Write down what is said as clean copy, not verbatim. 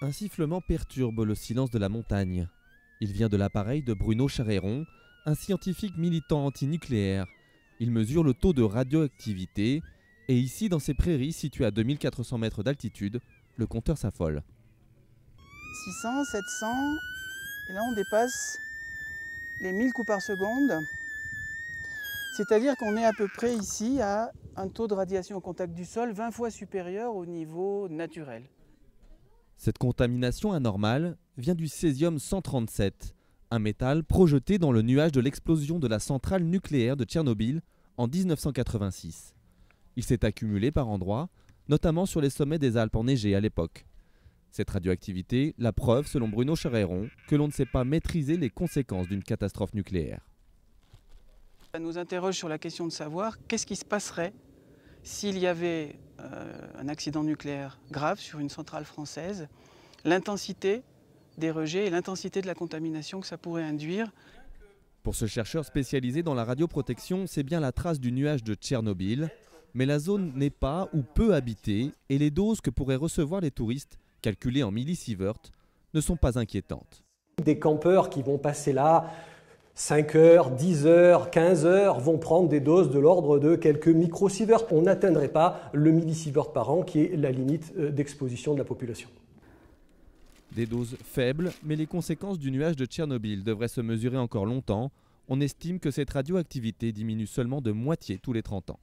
Un sifflement perturbe le silence de la montagne. Il vient de l'appareil de Bruno Charéron, un scientifique militant antinucléaire. Il mesure le taux de radioactivité et ici, dans ces prairies situées à 2400 mètres d'altitude, le compteur s'affole. 600, 700, et là on dépasse les 1000 coups par seconde. C'est-à-dire qu'on est à peu près ici à un taux de radiation au contact du sol 20 fois supérieur au niveau naturel. Cette contamination anormale vient du césium-137, un métal projeté dans le nuage de l'explosion de la centrale nucléaire de Tchernobyl en 1986. Il s'est accumulé par endroits, notamment sur les sommets des Alpes enneigés à l'époque. Cette radioactivité, la preuve, selon Bruno Charéron, que l'on ne sait pas maîtriser les conséquences d'une catastrophe nucléaire. Ça nous interroge sur la question de savoir qu'est-ce qui se passerait s'il y avait un accident nucléaire grave sur une centrale française, l'intensité des rejets et l'intensité de la contamination que ça pourrait induire. Pour ce chercheur spécialisé dans la radioprotection, c'est bien la trace du nuage de Tchernobyl, mais la zone n'est pas ou peu habitée et les doses que pourraient recevoir les touristes, calculées en millisieverts, ne sont pas inquiétantes. Des campeurs qui vont passer là 5 heures, 10 heures, 15 heures vont prendre des doses de l'ordre de quelques microsieverts. On n'atteindrait pas le millisievert par an qui est la limite d'exposition de la population. Des doses faibles, mais les conséquences du nuage de Tchernobyl devraient se mesurer encore longtemps. On estime que cette radioactivité diminue seulement de moitié tous les 30 ans.